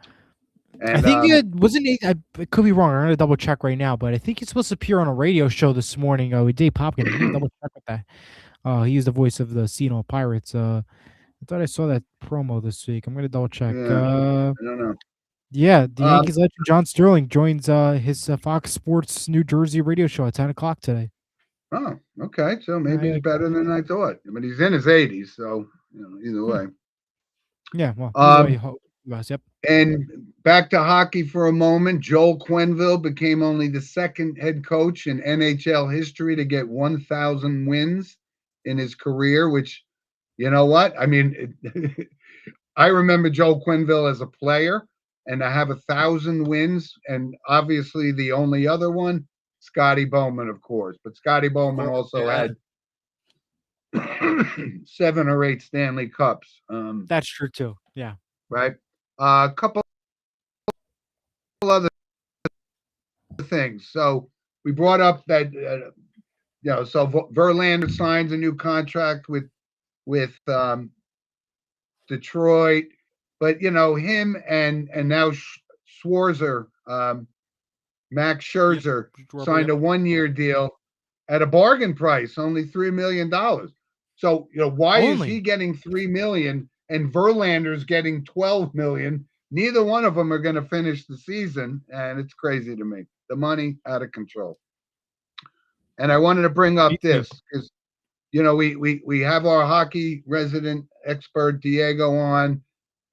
And I think it wasn't. I could be wrong. I'm gonna double check right now, but I think he's supposed to appear on a radio show this morning with Dave Popkin. I'm gonna double check with that. He was the voice of the Seattle Pirates. I thought I saw that promo this week. I'm gonna double check. Yeah, I don't know. Yeah, the Yankees legend John Sterling joins his Fox Sports New Jersey radio show at 10 o'clock today. Oh, okay. So maybe he's better than I thought. I mean, he's in his 80s, so either way. Yeah, well, either way, yep. And back to hockey for a moment. Joel Quenneville became only the second head coach in NHL history to get 1,000 wins in his career, which, you know what? I mean, I remember Joel Quenneville as a player, and to have 1,000 wins, and obviously the only other one, Scotty Bowman, of course. But Scotty Bowman also had 7 or 8 Stanley Cups. That's true too. Yeah. Right. A couple other things. So we brought up that so Verlander signs a new contract with Detroit, but him and now Scherzer, Max Scherzer signed a 1-year deal at a bargain price, only $3 million. So why is he getting $3 million and Verlander's getting $12 million? Neither one of them are going to finish the season, and it's crazy to me. The money out of control. And I wanted to bring up this because we have our hockey resident expert Diego on,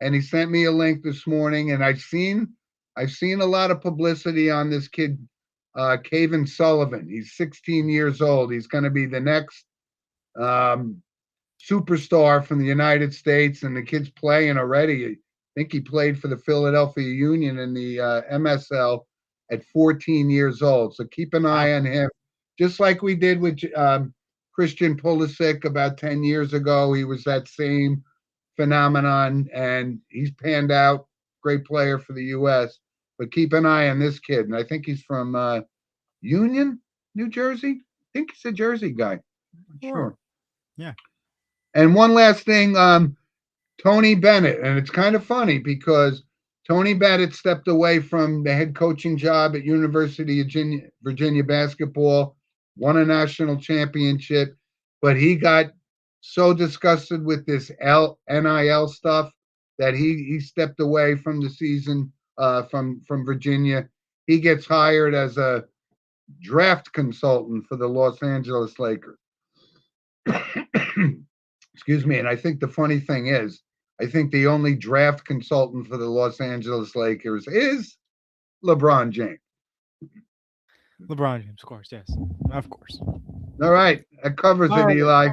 and he sent me a link this morning, and I've seen a lot of publicity on this kid, Caven Sullivan. He's 16 years old. He's going to be the next superstar from the United States, and the kid's playing already. I think he played for the Philadelphia Union in the MSL at 14 years old. So keep an eye on him, just like we did with Christian Pulisic about 10 years ago. He was that same phenomenon, and he's panned out. Great player for the U.S. But keep an eye on this kid, and I think he's from Union, New Jersey. I think he's a Jersey guy. Sure. Yeah. And one last thing, Tony Bennett, and it's kind of funny because Tony Bennett stepped away from the head coaching job at University of Virginia basketball, won a national championship, but he got so disgusted with this NIL stuff that he stepped away from the season from Virginia. He gets hired as a draft consultant for the Los Angeles Lakers. Excuse me. And I think the funny thing is, I think the only draft consultant for the Los Angeles Lakers is LeBron James. LeBron James, of course. Yes, of course. All right. That covers it, Eli.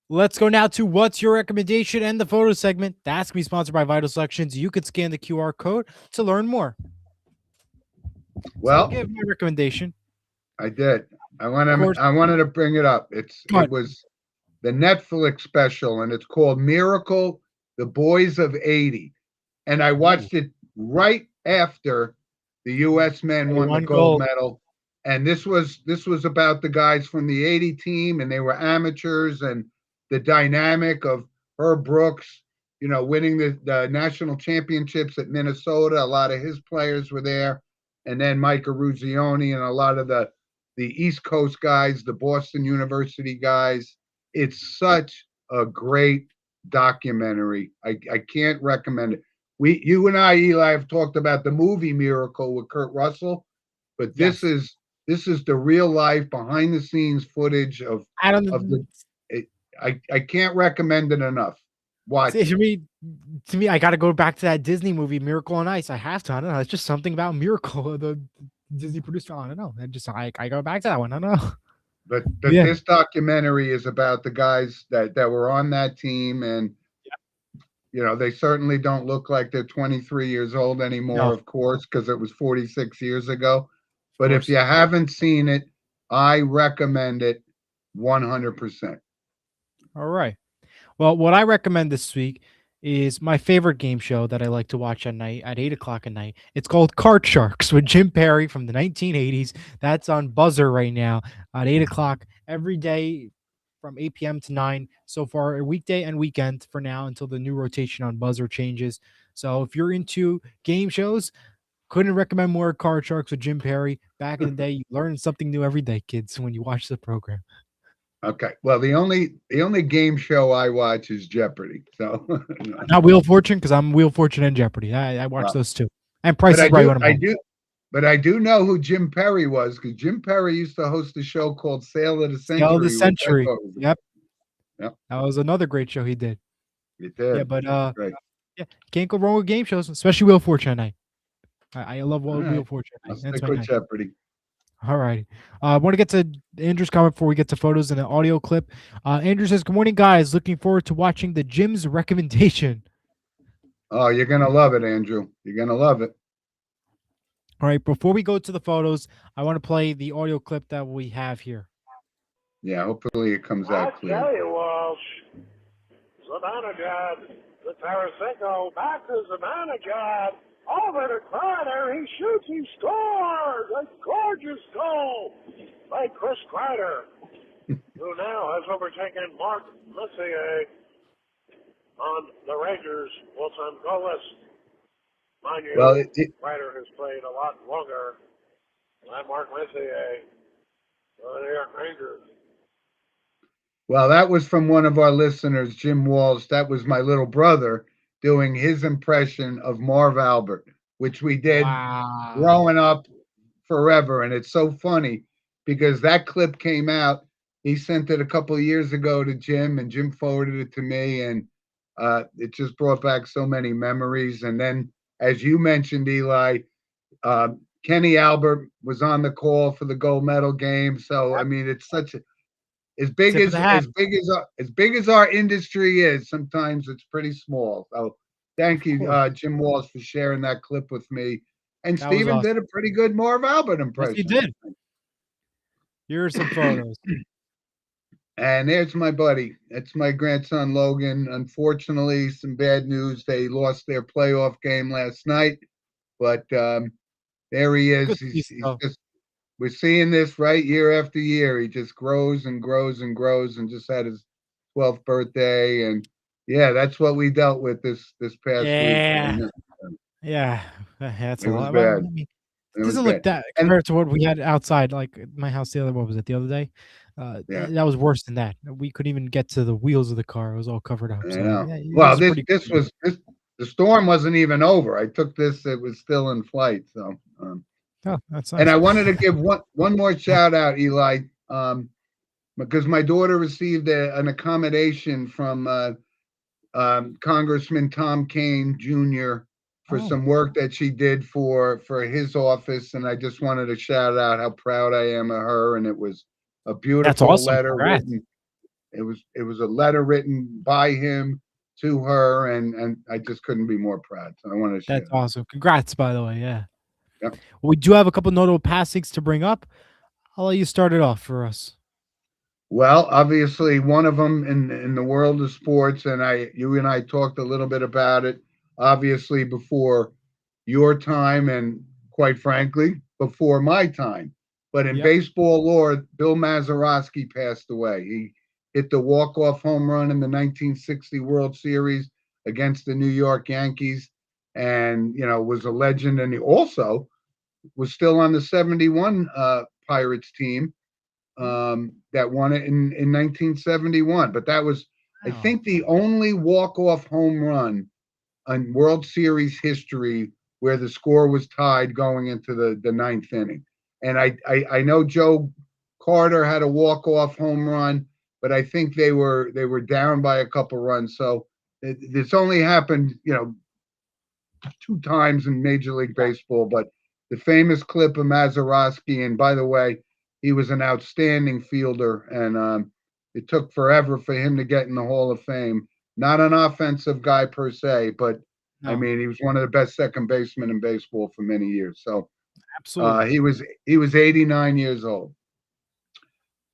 Let's go now to what's your recommendation and the photo segment. That's going to be sponsored by Vital Selections. You could scan the QR code to learn more. Well, so I'll give my recommendation. I did. I wanted to bring it up. It was the Netflix special, and it's called Miracle: The Boys of '80. And I watched it right after the U.S. men won the gold medal. And this was about the guys from the '80 team, and they were amateurs, and the dynamic of Herb Brooks, winning the national championships at Minnesota. A lot of his players were there, and then Mike Eruzione and a lot of the East Coast guys, the Boston University guys. It's such a great documentary. I can't recommend it. You and I, Eli, have talked about the movie Miracle with Kurt Russell, but this is the real life behind the scenes footage of I can't recommend it enough. Watch See, it. to me, I got to go back to that Disney movie, Miracle on Ice. I have to. I don't know. It's just something about Miracle, the Disney produced. I don't know. I go back to that one. I don't know. But Yeah. this documentary is about the guys that were on that team, and they certainly don't look like they're 23 years old No, anymore, of of course, because it was 46 years ago. But if course. you haven't seen it, I recommend it 100%. All right. Well, what I recommend this week is my favorite game show that I like to watch at night at 8 o'clock at night. It's called Card Sharks with Jim Perry from the 1980s. That's on Buzzer right now at 8 o'clock every day from 8 p.m. to 9. So far, a weekday and weekend for now until the new rotation on Buzzer changes. So if you're into game shows, couldn't recommend more Card Sharks with Jim Perry. Back in the day, you learn something new every day, kids, when you watch the program. Okay. Well, the only game show I watch is Jeopardy. So, Not Wheel of Fortune, because I'm Wheel of Fortune and Jeopardy. I watch well, those two. And Price but is Right when I'm home. but I do know who Jim Perry was, because Jim Perry used to host a show called Sale of the Tale of the Century, which I Century. thought was Yep. Yep. That was another great show he did. It did. Yeah, but Great. yeah, can't go wrong with game shows, especially Wheel of Fortune at night. I love All Wheel right. of Fortune at I'll night. That's stick my with night. Jeopardy. All right. I want to get to Andrew's comment before we get to photos and an audio clip. Andrew says, "Good morning, guys. Looking forward to watching the Jim's recommendation." Oh, you're gonna love it, Andrew. You're gonna love it. All right. Before we go to the photos, I want to play the audio clip that we have here. Yeah, hopefully it comes out I clear. tell you, Walsh, Zibanejad, the Tarasenko, back to Zibanejad, over to Kreider, he shoots, he scores! A gorgeous goal by Chris Kreider, who now has overtaken Mark Messier on the Rangers' full-time goal list. Mind you, Well, Kreider has played a lot longer than Mark Messier for the New York Rangers. well, that was from one of our listeners, Jim Walsh. That was my little brother doing his impression of Marv Albert, which we did Wow. growing up forever. And it's so funny because that clip came out. He sent it a couple of years ago to Jim, and Jim forwarded it to me. And it just brought back so many memories. And then, as you mentioned, Eli, Kenny Albert was on the call for the gold medal game. So, I mean, it's such a as big Tip of as the hat. as big as our industry is, sometimes it's pretty small. So thank you, course. Jim Walsh, for sharing that clip with me. And That was Steven awesome. did a pretty good Marv Albert Yes, impression. he did. Here are some photos. And there's my buddy. That's my grandson, Logan. Unfortunately, some bad news. They lost their playoff game last night. But there he is. Good He's piece, though. just, we're seeing this right year after year. He just grows and grows and grows, and just had his 12th birthday. And yeah, that's what we dealt with this past Yeah. week. Yeah. That's It a was lot. Well, bad. I mean, It it was doesn't look bad. that And compared to what we had outside, like at my house the other. What was it the other day? yeah, That was worse than that. We couldn't even get to the wheels of the car. It was all covered up. I So know. yeah, it Well, was this pretty. this was this the storm wasn't even over. I took this; it was still in flight. So, Oh, that's and nice. I wanted to give one more shout out, Eli, because my daughter received an accommodation from Congressman Tom Kane Jr. for Oh, some work that she did for his office, and I just wanted to shout out how proud I am of her. And it was a that's beautiful awesome. letter Congrats. written. It was a letter written by him to her, and I just couldn't be more proud. So I want to share That's that. awesome. Congrats, by the way. Yeah. Yep. We do have a couple notable passings to bring up. I'll let you start it off for us. Well, obviously, one of them in the world of sports, and you and I talked a little bit about it. Obviously, before your time, and quite frankly, before my time. But in Yep. baseball lore, Bill Mazeroski passed away. He hit the walk-off home run in the 1960 World Series against the New York Yankees, and was a legend. And he also was still on the 71 Pirates team that won it in 1971. But that was, I Wow. think, the only walk-off home run in World Series history where the score was tied going into the ninth inning. And I know Joe Carter had a walk-off home run, but I think they were down by a couple runs. So it's only happened, 2 times in Major League Baseball. But the famous clip of Mazeroski, and by the way, he was an outstanding fielder, and it took forever for him to get in the Hall of Fame. Not an offensive guy per se, but I No, mean, he was one of the best second basemen in baseball for many years. So absolutely. he was 89 years old.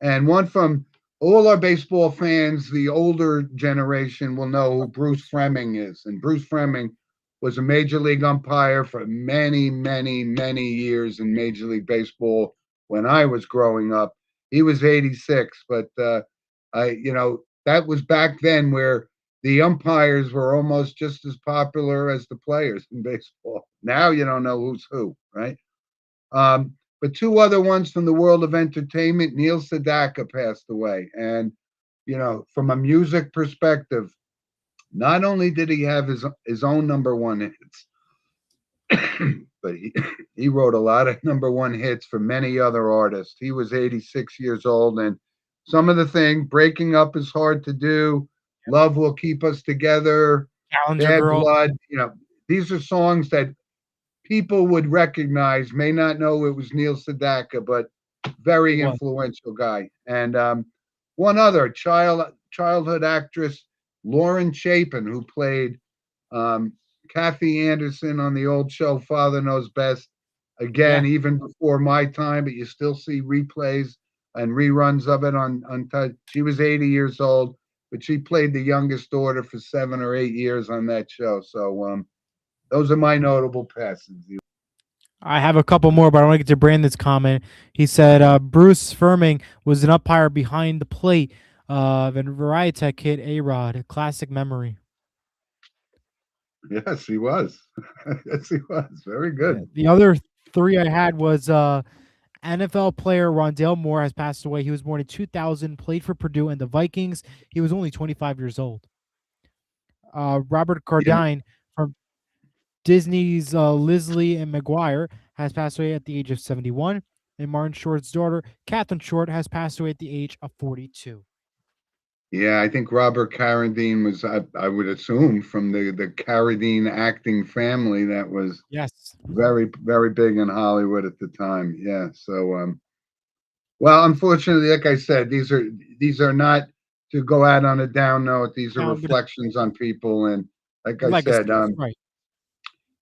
And one from all our baseball fans, the older generation will know who Bruce Fleming is. And Bruce Fleming was a major league umpire for many, many, many years in Major League Baseball when I was growing up. He was 86, but that was back then where the umpires were almost just as popular as the players in baseball. Now you don't know who's who, right? But 2 other ones from the world of entertainment. Neil Sedaka passed away. And, from a music perspective, not only did he have his own number one hits, but he wrote a lot of number one hits for many other artists. He was 86 years old. And some of the things, Breaking Up is Hard to Do, Love Will Keep Us Together, Calendar Bad Girl. Blood, these are songs that people would recognize, may not know it was Neil Sedaka, but very influential guy. And one other childhood actress, Lauren Chapin, who played Kathy Anderson on the old show Father Knows Best. Again, even before my time, but you still see replays and reruns of it on she was 80 years old, but she played the youngest daughter for 7 or 8 years on that show. So those are my notable passes. I have a couple more, but I want to get to Brandon's comment. He said Bruce Fleming was an umpire behind the plate of a Variety hit A-Rod, a classic memory. Yes, he was. Yes, he was. Very Yeah. good. The other 3 I had was NFL player Rondale Moore has passed away. He was born in 2000, played for Purdue and the Vikings. He was only 25 years old. Robert Cardine from Disney's Leslie and McGuire has passed away at the age of 71. And Martin Short's daughter, Catherine Short, has passed away at the age of 42. Yeah, I think Robert Carradine was, I would assume, from the Carradine acting family that was very, very big in Hollywood at the time. Yeah. So, well, unfortunately, like I said, these are not to go out on a down note. These are reflections on people, and like I said, right.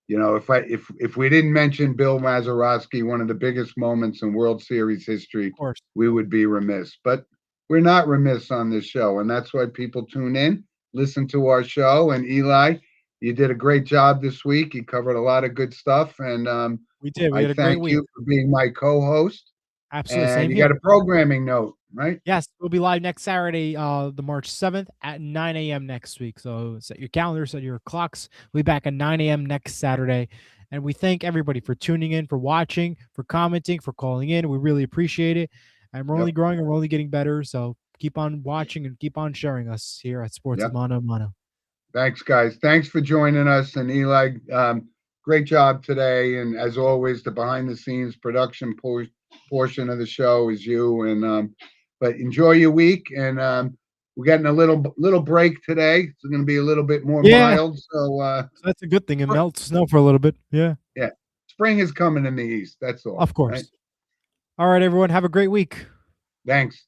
If we didn't mention Bill Mazeroski, one of the biggest moments in World Series history, we would be remiss. But we're not remiss on this show, and that's why people tune in, listen to our show. And Eli, you did a great job this week. You covered a lot of good stuff, and we did. We I had a great thank week. you for being my co-host. Absolutely. And Same you here. got a programming note, right? Yes, we'll be live next Saturday, the March 7th at 9 a.m. next week. So set your calendars, set your clocks. We'll be back at 9 a.m. next Saturday. And we thank everybody for tuning in, for watching, for commenting, for calling in. We really appreciate it. And we're only growing and we're only getting better. So keep on watching and keep on sharing us here at Sports with Mono. Thanks, guys. Thanks for joining us. And Eli, great job today. And as always, the behind the scenes production portion of the show is you. And but enjoy your week. And we're getting a little break today. It's going to be a little bit more mild. So that's a good thing. It melts snow for a little bit. Yeah. Yeah. Spring is coming in the east. That's all. Of course. Right? All right, everyone. Have a great week. Thanks.